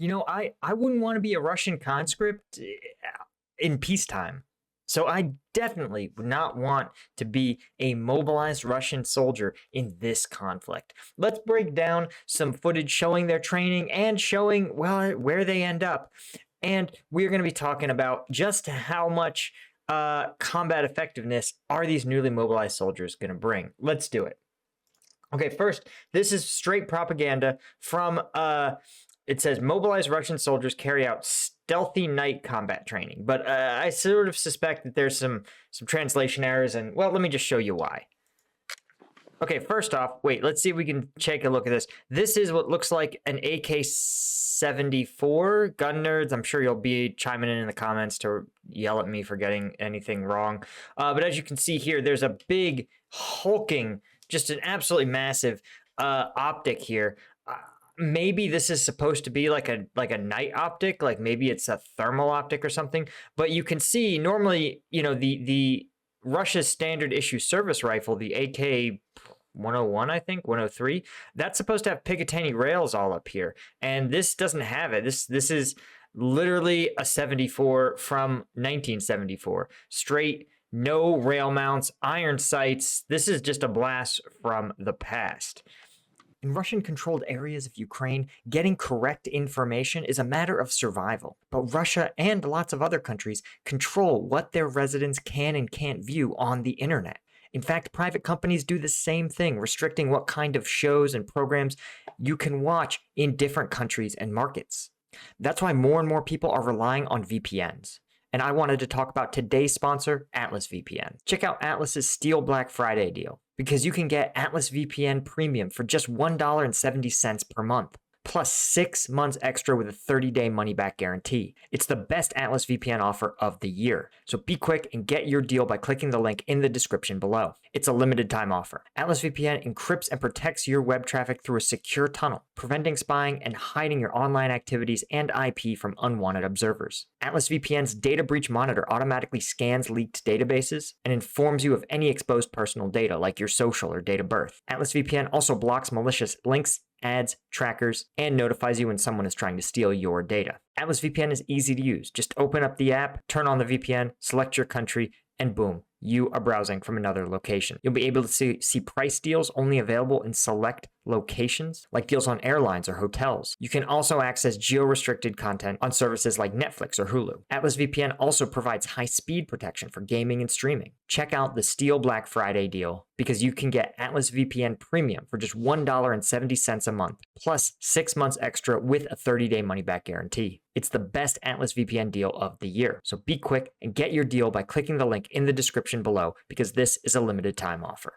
You know, I wouldn't want to be a Russian conscript in peacetime. So I definitely would not want to be a mobilized Russian soldier in this conflict. Let's break down some footage showing their training and showing, well, where they end up. And we're going to be talking about just how much combat effectiveness are these newly mobilized soldiers going to bring. Let's do it. Okay, first, this is straight propaganda from, it says, mobilized Russian soldiers carry out stealthy night combat training. But I sort of suspect that there's some translation errors, and, well, let me just show you why. Okay, first off, wait, let's see if we can take a look at this. This is what looks like an AK-74. Gun nerds, I'm sure you'll be chiming in the comments to yell at me for getting anything wrong. But as you can see here, there's a big, hulking, just an absolutely massive optic here. Maybe this is supposed to be like a night optic, like maybe it's a thermal optic or something. But you can see normally, you know, the Russia's standard issue service rifle, the AK-101, I think, 103, that's supposed to have Picatinny rails all up here. And this doesn't have it. This is literally a 74 from 1974. Straight, no rail mounts, iron sights. This is just a blast from the past. In Russian-controlled areas of Ukraine, getting correct information is a matter of survival. But Russia and lots of other countries control what their residents can and can't view on the internet. In fact, private companies do the same thing, restricting what kind of shows and programs you can watch in different countries and markets. That's why more and more people are relying on VPNs. And I wanted to talk about today's sponsor, Atlas VPN. Check out Atlas's Steel Black Friday deal, because you can get Atlas VPN Premium for just $1.70 per month, plus 6 months extra with a 30-day money-back guarantee. It's the best Atlas VPN offer of the year. So be quick and get your deal by clicking the link in the description below. It's a limited time offer. Atlas VPN encrypts and protects your web traffic through a secure tunnel, preventing spying and hiding your online activities and IP from unwanted observers. Atlas VPN's Data Breach Monitor automatically scans leaked databases and informs you of any exposed personal data, like your social or date of birth. Atlas VPN also blocks malicious links, ads, trackers, and notifies you when someone is trying to steal your data. Atlas VPN is easy to use. Just open up the app, turn on the VPN, select your country, and boom, you are browsing from another location. You'll be able to see price deals only available in select locations, like deals on airlines or hotels. You can also access geo-restricted content on services like Netflix or Hulu. Atlas VPN also provides high-speed protection for gaming and streaming. Check out the Steel Black Friday deal, because you can get Atlas VPN Premium for just $1.70 a month, plus 6 months extra with a 30-day money-back guarantee. It's the best Atlas VPN deal of the year. So be quick and get your deal by clicking the link in the description below, because this is a limited time offer.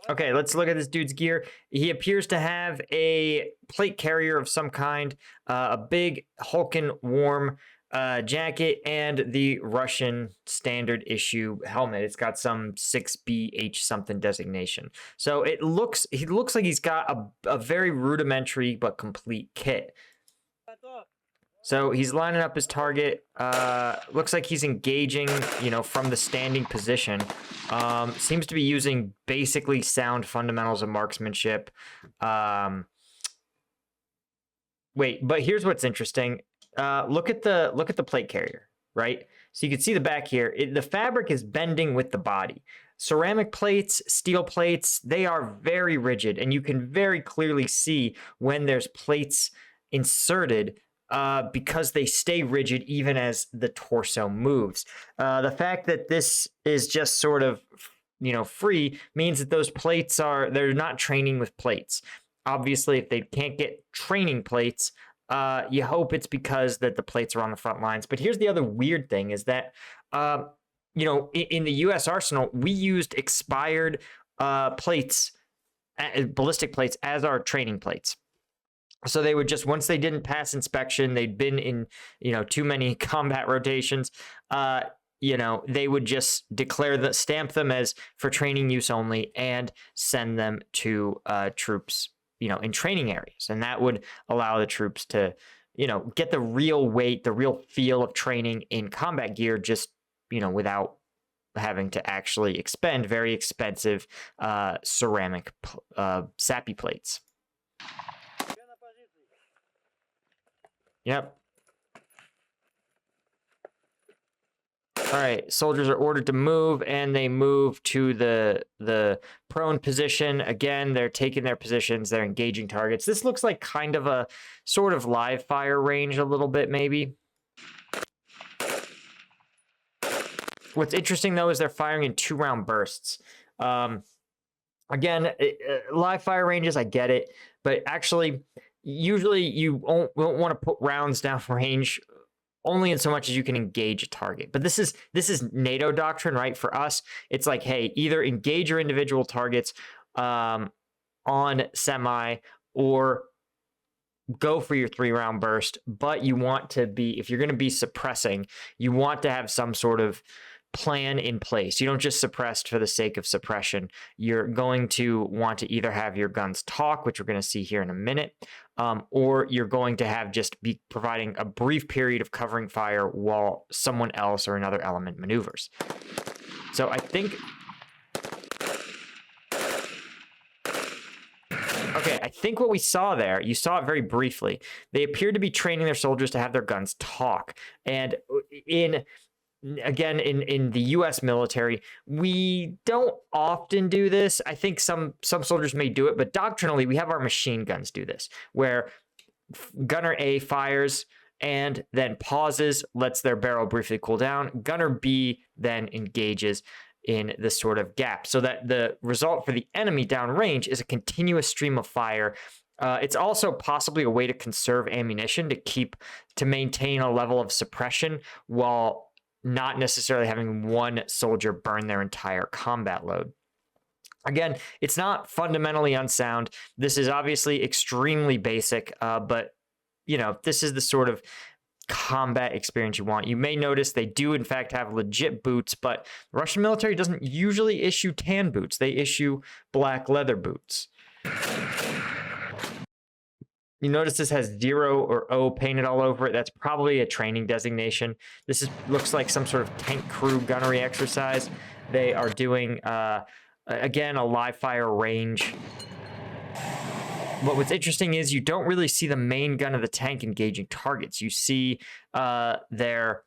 Okay, let's look at this dude's gear. He appears to have a plate carrier of some kind, a big hulking warm jacket, and the Russian standard issue helmet. It's got some 6BH something designation. So he looks like he's got a very rudimentary but complete kit. So he's lining up his target. Looks like he's engaging, you know, from the standing position. Seems to be using basically sound fundamentals of marksmanship. Wait, but here's what's interesting. Look at the plate carrier, right? So you can see the back here. The fabric is bending with the body. Ceramic plates, steel plates, they are very rigid, and you can very clearly see when there's plates inserted, because they stay rigid even as the torso moves. The fact that this is just sort of, you know, free means that those plates they're not training with plates. Obviously, if they can't get training plates, you hope it's because that the plates are on the front lines. But here's the other weird thing is that, you know, in the U.S. arsenal, we used expired plates, ballistic plates, as our training plates. So they would just, once they didn't pass inspection, they'd been in, you know, too many combat rotations, you know, they would just stamp them as for training use only and send them to troops, you know, in training areas. And that would allow the troops to, you know, get the real weight, the real feel of training in combat gear, just, you know, without having to actually expend very expensive ceramic SAPI plates. Yep. All right, soldiers are ordered to move, and they move to the prone position. Again, they're taking their positions. They're engaging targets. This looks like kind of a sort of live fire range a little bit, maybe. What's interesting, though, is they're firing in 2-round bursts. Again, live fire ranges, I get it. But actually, usually you won't want to put rounds down range only in so much as you can engage a target. But this is NATO doctrine, right? For us, it's like, hey, either engage your individual targets on semi, or go for your 3-round burst. But you want to be, if you're going to be suppressing, you want to have some sort of plan in place. You don't just suppress for the sake of suppression. You're going to want to either have your guns talk, which we're going to see here in a minute, or you're going to have just be providing a brief period of covering fire while someone else or another element maneuvers. So I think... Okay, I think what we saw there, you saw it very briefly. They appeared to be training their soldiers to have their guns talk. And again, in the U.S. military, we don't often do this. I think some soldiers may do it, but doctrinally, we have our machine guns do this, where gunner A fires and then pauses, lets their barrel briefly cool down. Gunner B then engages in this sort of gap, so that the result for the enemy downrange is a continuous stream of fire. It's also possibly a way to conserve ammunition, to maintain a level of suppression while not necessarily having one soldier burn their entire combat load. Again, it's not fundamentally unsound. This is obviously extremely basic, but this is the sort of combat experience you want. You may notice they do in fact have legit boots, but the Russian military doesn't usually issue tan boots. They issue black leather boots. You notice this has 0 or O painted all over it. That's probably a training designation. This looks like some sort of tank crew gunnery exercise. They are doing, again, a live fire range. But what's interesting is you don't really see the main gun of the tank engaging targets. You see their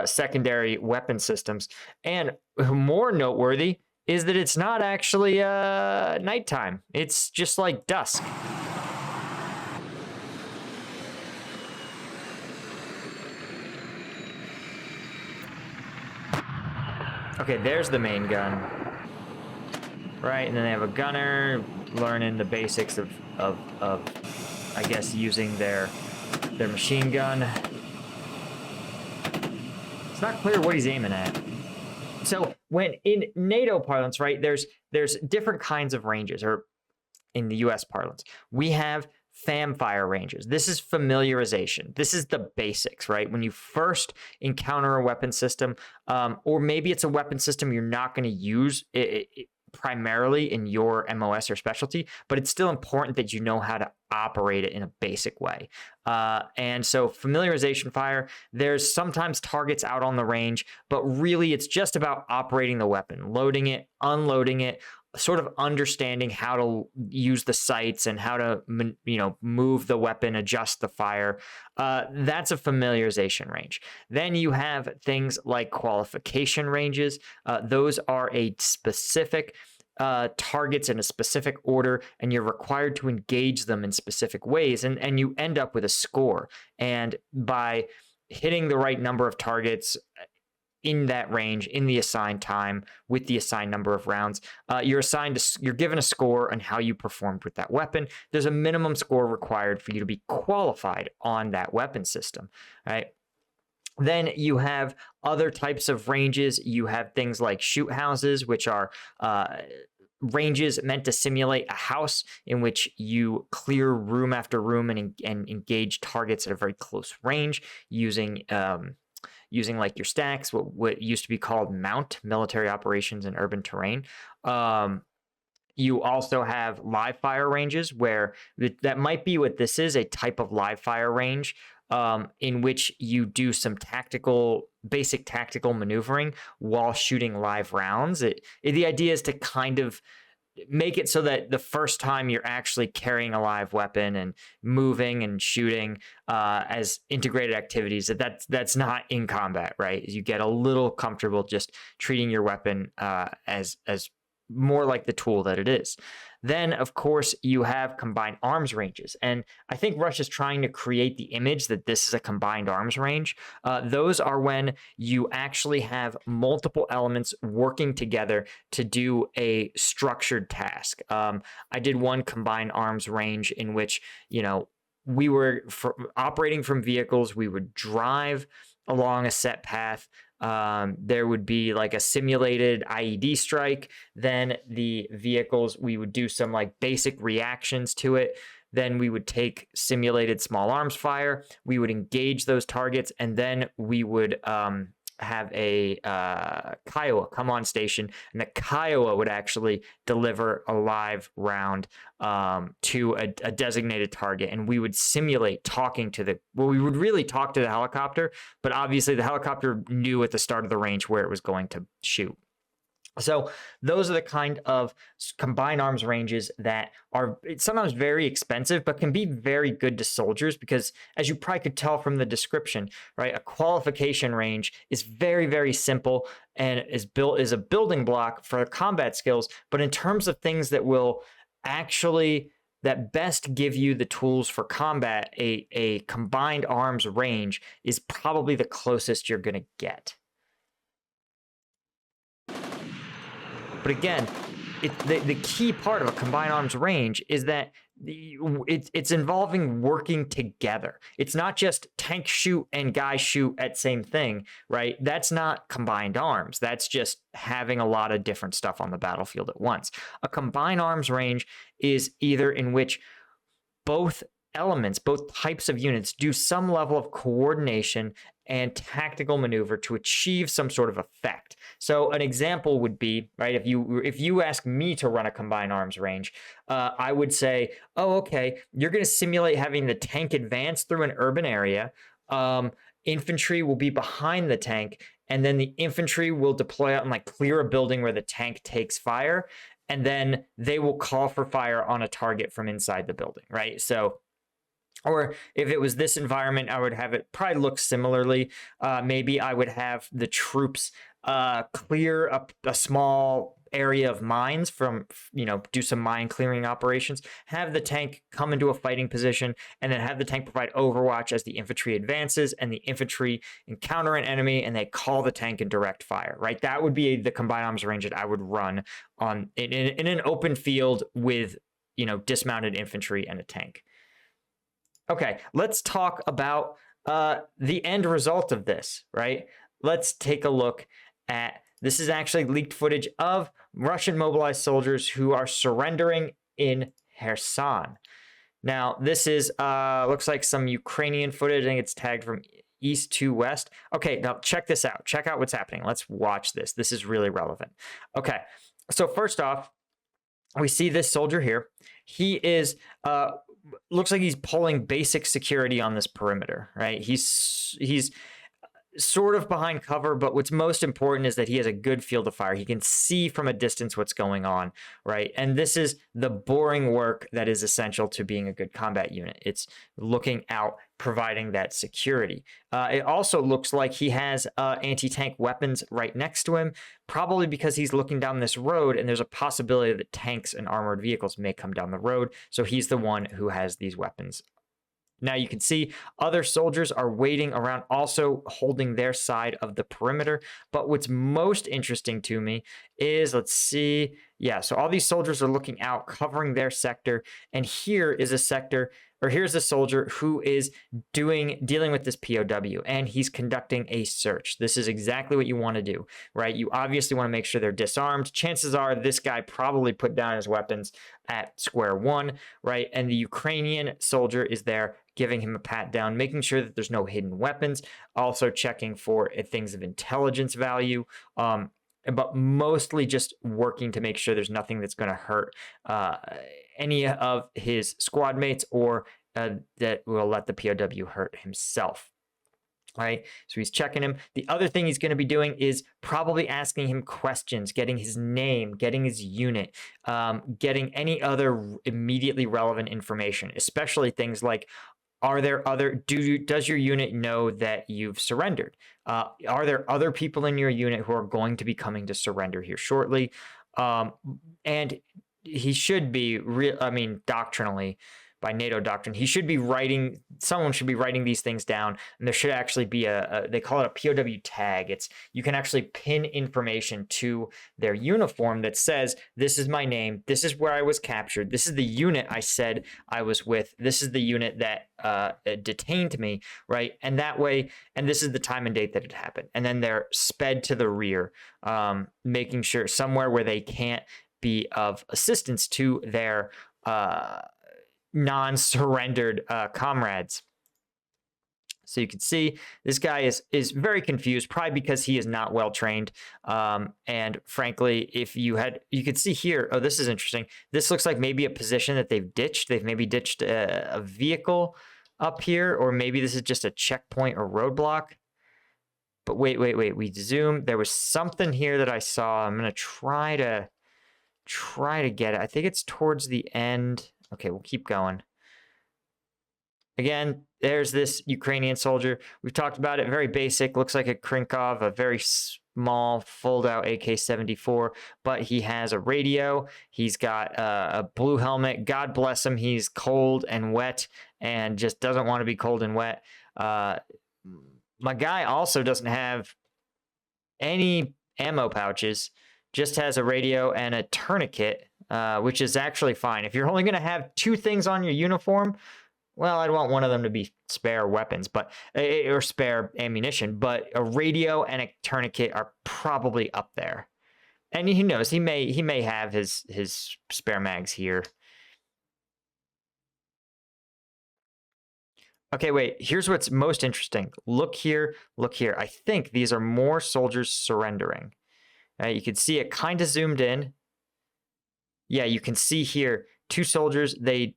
secondary weapon systems. And more noteworthy is that it's not actually nighttime. It's just like dusk. Okay, there's the main gun. Right, and then they have a gunner learning the basics of I guess, using their machine gun. It's not clear what he's aiming at. So when in NATO parlance, right, there's different kinds of ranges, or in the US parlance, we have FAM fire ranges. This is familiarization. This is the basics, right? When you first encounter a weapon system, or maybe it's a weapon system you're not going to use primarily in your MOS or specialty, but it's still important that you know how to operate it in a basic way. And so familiarization fire, there's sometimes targets out on the range, but really it's just about operating the weapon, loading it, unloading it, sort of understanding how to use the sights and how to, move the weapon, adjust the fire. That's a familiarization range. Then you have things like qualification ranges. Those are a specific targets in a specific order, and you're required to engage them in specific ways, and you end up with a score. And by hitting the right number of targets in that range, in the assigned time, with the assigned number of rounds, you're given a score on how you performed with that weapon. There's a minimum score required for you to be qualified on that weapon system, right? Then you have other types of ranges. You have things like shoot houses, which are ranges meant to simulate a house in which you clear room after room and engage targets at a very close range using like your stacks, what used to be called MOUNT, military operations in urban terrain. You also have live fire ranges, where that might be what this is, a type of live fire range, in which you do some basic tactical maneuvering while shooting live rounds. The idea is to kind of make it so that the first time you're actually carrying a live weapon and moving and shooting as integrated activities, that's not in combat, right? You get a little comfortable just treating your weapon as more like the tool that it is. Then, of course, you have combined arms ranges. And I think Russia's trying to create the image that this is a combined arms range. Those are when you actually have multiple elements working together to do a structured task. I did one combined arms range in which, we were operating from vehicles. We would drive along a set path. There would be like a simulated IED strike. Then the vehicles, we would do some like basic reactions to it. Then we would take simulated small arms fire. We would engage those targets, and then we would have a Kiowa come on station, and the Kiowa would actually deliver a live round to a designated target, and we would simulate talking to we would really talk to the helicopter, but obviously the helicopter knew at the start of the range where it was going to shoot. So those are the kind of combined arms ranges that are sometimes very expensive, but can be very good to soldiers because, as you probably could tell from the description, right, a qualification range is very, very simple and is built as a building block for combat skills. But in terms of things that will actually that best give you the tools for combat, a combined arms range is probably the closest you're going to get. But again, the key part of a combined arms range is that it's involving working together. It's not just tank shoot and guy shoot at same thing, right? That's not combined arms. That's just having a lot of different stuff on the battlefield at once. A combined arms range is either in which both elements, both types of units do some level of coordination and tactical maneuver to achieve some sort of effect. So an example would be, right, if you ask me to run a combined arms range, I would say, oh, okay, you're going to simulate having the tank advance through an urban area. Infantry will be behind the tank, and then the infantry will deploy out and like clear a building where the tank takes fire, and then they will call for fire on a target from inside the building, right? So, or if it was this environment, I would have it probably look similarly. Maybe I would have the troops clear up a small area of mines from, do some mine clearing operations, have the tank come into a fighting position, and then have the tank provide overwatch as the infantry advances, and the infantry encounter an enemy, and they call the tank and direct fire, right? That would be the combined arms range that I would run on in an open field with, dismounted infantry and a tank. Okay, let's talk about the end result of this, right? Let's take a look at, this is actually leaked footage of Russian mobilized soldiers who are surrendering in Kherson. Now, this is, looks like some Ukrainian footage. I think it's tagged from east to west. Okay, now check this out. Check out what's happening. Let's watch this. This is really relevant. Okay, so first off, we see this soldier here. He is, looks like he's pulling basic security on this perimeter, right? He's sort of behind cover, but what's most important is that he has a good field of fire. He can see from a distance what's going on, right? And this is the boring work that is essential to being a good combat unit. It's looking out, providing that security. It also looks like he has anti-tank weapons right next to him, probably because he's looking down this road and there's a possibility that tanks and armored vehicles may come down the road. So he's the one who has these weapons. Now you can see other soldiers are waiting around, also holding their side of the perimeter. But what's most interesting to me is, let's see. Yeah, so all these soldiers are looking out, covering their sector. And here is a sector, or here's a soldier who is dealing with this POW, and he's conducting a search. This is exactly what you want to do, right? You obviously want to make sure they're disarmed. Chances are this guy probably put down his weapons at square one, right? And the Ukrainian soldier is there giving him a pat down, making sure that there's no hidden weapons, also checking for things of intelligence value, but mostly just working to make sure there's nothing that's going to hurt any of his squad mates or that will let the POW hurt himself. right? So he's checking him. The other thing he's going to be doing is probably asking him questions, getting his name, getting his unit, getting any other immediately relevant information, especially things like, are there other, does your unit know that you've surrendered? Are there other people in your unit who are going to be coming to surrender here shortly? And he should be, doctrinally, by NATO doctrine, he should be writing, someone should be writing these things down, and there should actually be they call it a POW tag. It's, you can actually pin information to their uniform that says, this is my name, this is where I was captured, this is the unit I said I was with, this is the unit that detained me, right? And that way, and this is the time and date that it happened. And then they're sped to the rear, making sure somewhere where they can't be of assistance to their non-surrendered comrades. So you can see this guy is very confused, probably because he is not well trained. And frankly, if you could see here, oh, this is interesting. This looks like maybe a position that they've ditched. They've maybe ditched a vehicle up here, or maybe this is just a checkpoint or roadblock. But wait, we zoom. There was something here that I saw. I'm going to try to get it. I think it's towards the end. Okay, we'll keep going. Again, there's this Ukrainian soldier. We've talked about it. Very basic. Looks like a Krinkov, a very small fold-out AK-74, but he has a radio. He's got a blue helmet. God bless him. He's cold and wet and just doesn't want to be cold and wet. My guy also doesn't have any ammo pouches, just has a radio and a tourniquet, which is actually fine. If you're only going to have two things on your uniform, well, I'd want one of them to be spare weapons, or spare ammunition, but a radio and a tourniquet are probably up there. And he knows he may have his spare mags here. Okay, wait, here's what's most interesting. Look here, look here. I think these are more soldiers surrendering. You can see it kind of zoomed in. Yeah, you can see here, two soldiers. I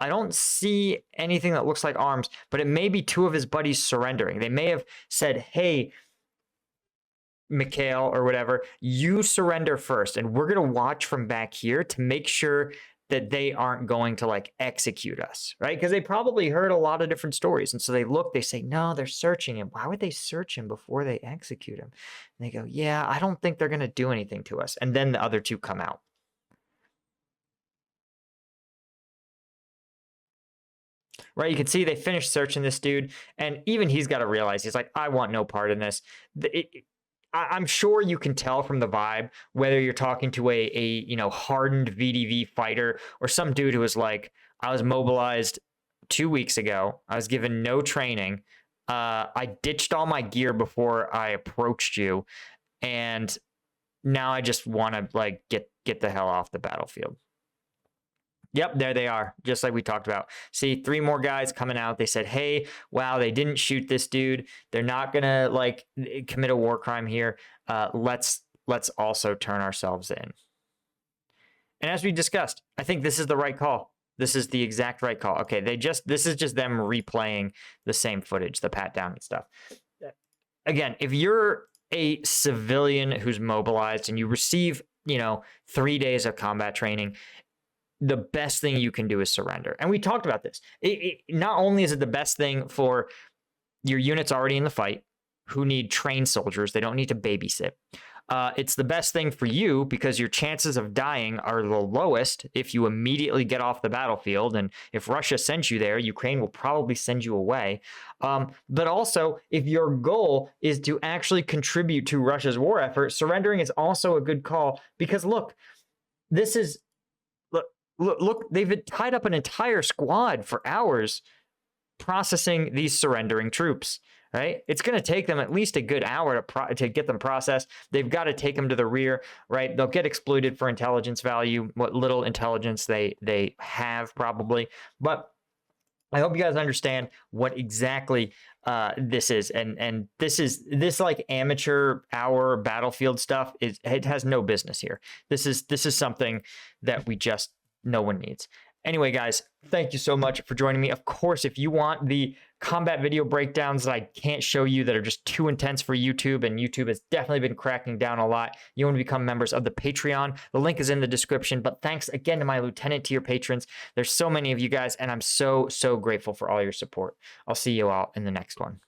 don't see anything that looks like arms, but it may be two of his buddies surrendering. They may have said, hey, Mikhail or whatever, you surrender first, and we're going to watch from back here to make sure that they aren't going to like execute us, right? Because they probably heard a lot of different stories. And so they look, they say, no, they're searching him. Why would they search him before they execute him? And they go, yeah, I don't think they're going to do anything to us. And then the other two come out. Right, you can see they finished searching this dude, and even he's got to realize, he's like, I want no part in this. I'm sure you can tell from the vibe whether you're talking to a hardened VDV fighter or some dude who was like, I was mobilized 2 weeks ago. I was given no training. I ditched all my gear before I approached you, and now I just want to like get the hell off the battlefield. Yep, there they are, just like we talked about. See, 3 more guys coming out. They said, hey, wow, they didn't shoot this dude. They're not going to, like, commit a war crime here. Let's also turn ourselves in. And as we discussed, I think this is the right call. This is the exact right call. Okay, this is just them replaying the same footage, the pat down and stuff. Again, if you're a civilian who's mobilized and you receive, 3 days of combat training, the best thing you can do is surrender. And we talked about this. Not only is it the best thing for your units already in the fight who need trained soldiers, they don't need to babysit. It's the best thing for you because your chances of dying are the lowest if you immediately get off the battlefield. And if Russia sends you there, Ukraine will probably send you away. But also, if your goal is to actually contribute to Russia's war effort, surrendering is also a good call because look, this is... Look, they've tied up an entire squad for hours processing these surrendering troops, right? It's going to take them at least a good hour to get them processed. They've got to take them to the rear, right? They'll get exploited for intelligence value, what little intelligence they have probably. But I hope you guys understand what exactly this is. And this like amateur hour battlefield stuff it has no business here. This is something that no one needs. Anyway, guys, thank you so much for joining me. Of course, if you want the combat video breakdowns that I can't show you that are just too intense for YouTube, and YouTube has definitely been cracking down a lot, you want to become members of the Patreon. The link is in the description. But thanks again to my lieutenant tier patrons. There's so many of you guys, and I'm so, so grateful for all your support. I'll see you all in the next one.